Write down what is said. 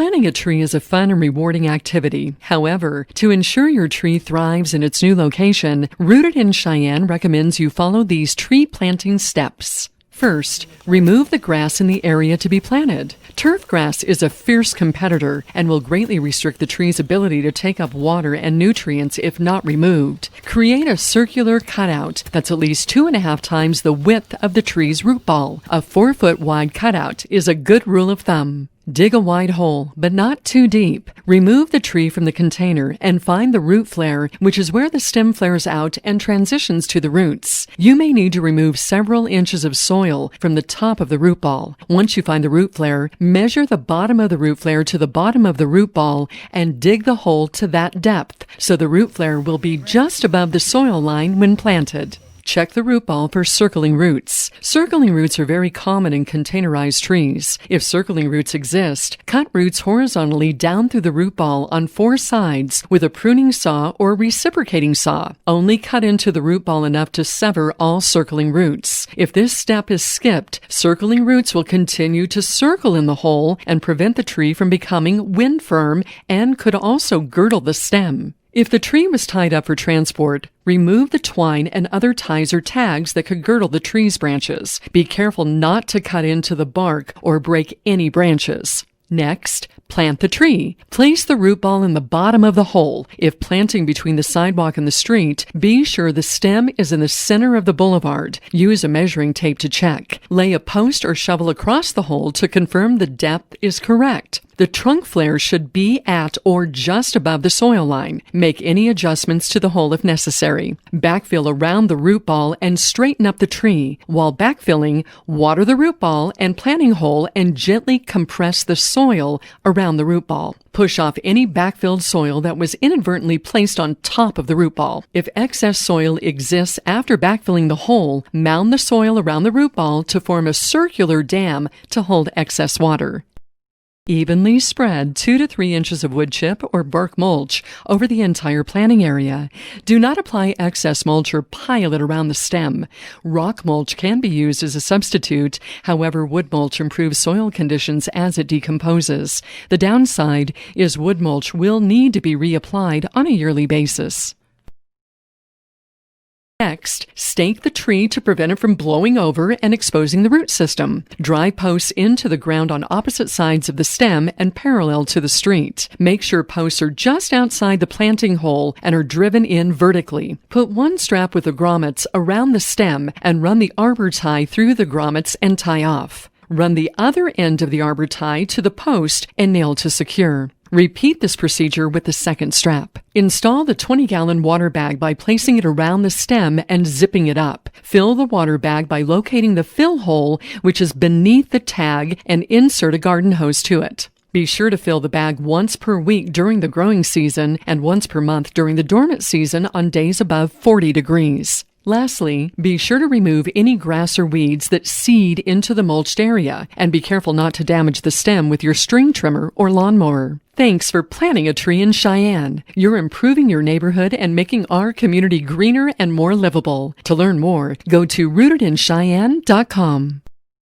Planting a tree is a fun and rewarding activity. However, to ensure your tree thrives in its new location, Rooted in Cheyenne recommends you follow these tree planting steps. First, remove the grass in the area to be planted. Turf grass is a fierce competitor and will greatly restrict the tree's ability to take up water and nutrients if not removed. Create a circular cutout that's at least 2.5 times the width of the tree's root ball. A 4-foot wide cutout is a good rule of thumb. Dig a wide hole, but not too deep. Remove the tree from the container and find the root flare, which is where the stem flares out and transitions to the roots. You may need to remove several inches of soil from the top of the root ball. Once you find the root flare, measure the bottom of the root flare to the bottom of the root ball and dig the hole to that depth, so the root flare will be just above the soil line when planted. Check the root ball for circling roots. Circling roots are very common in containerized trees. If circling roots exist, cut roots horizontally down through the root ball on 4 sides with a pruning saw or reciprocating saw. Only cut into the root ball enough to sever all circling roots. If this step is skipped, circling roots will continue to circle in the hole and prevent the tree from becoming wind firm and could also girdle the stem. If the tree was tied up for transport, remove the twine and other ties or tags that could girdle the tree's branches. Be careful not to cut into the bark or break any branches. Next, plant the tree. Place the root ball in the bottom of the hole. If planting between the sidewalk and the street, be sure the stem is in the center of the boulevard. Use a measuring tape to check. Lay a post or shovel across the hole to confirm the depth is correct. The trunk flare should be at or just above the soil line. Make any adjustments to the hole if necessary. Backfill around the root ball and straighten up the tree. While backfilling, water the root ball and planting hole and gently compress the soil around the root ball. Push off any backfilled soil that was inadvertently placed on top of the root ball. If excess soil exists after backfilling the hole, mound the soil around the root ball to form a circular dam to hold excess water. Evenly spread 2 to 3 inches of wood chip or bark mulch over the entire planting area. Do not apply excess mulch or pile it around the stem. Rock mulch can be used as a substitute. However, wood mulch improves soil conditions as it decomposes. The downside is wood mulch will need to be reapplied on a yearly basis. Next, stake the tree to prevent it from blowing over and exposing the root system. Drive posts into the ground on opposite sides of the stem and parallel to the street. Make sure posts are just outside the planting hole and are driven in vertically. Put one strap with the grommets around the stem and run the arbor tie through the grommets and tie off. Run the other end of the arbor tie to the post and nail to secure. Repeat this procedure with the second strap. Install the 20-gallon water bag by placing it around the stem and zipping it up. Fill the water bag by locating the fill hole, which is beneath the tag, and insert a garden hose to it. Be sure to fill the bag once per week during the growing season and once per month during the dormant season on days above 40 degrees. Lastly, be sure to remove any grass or weeds that seed into the mulched area, and be careful not to damage the stem with your string trimmer or lawnmower. Thanks for planting a tree in Cheyenne. You're improving your neighborhood and making our community greener and more livable. To learn more, go to rootedincheyenne.com.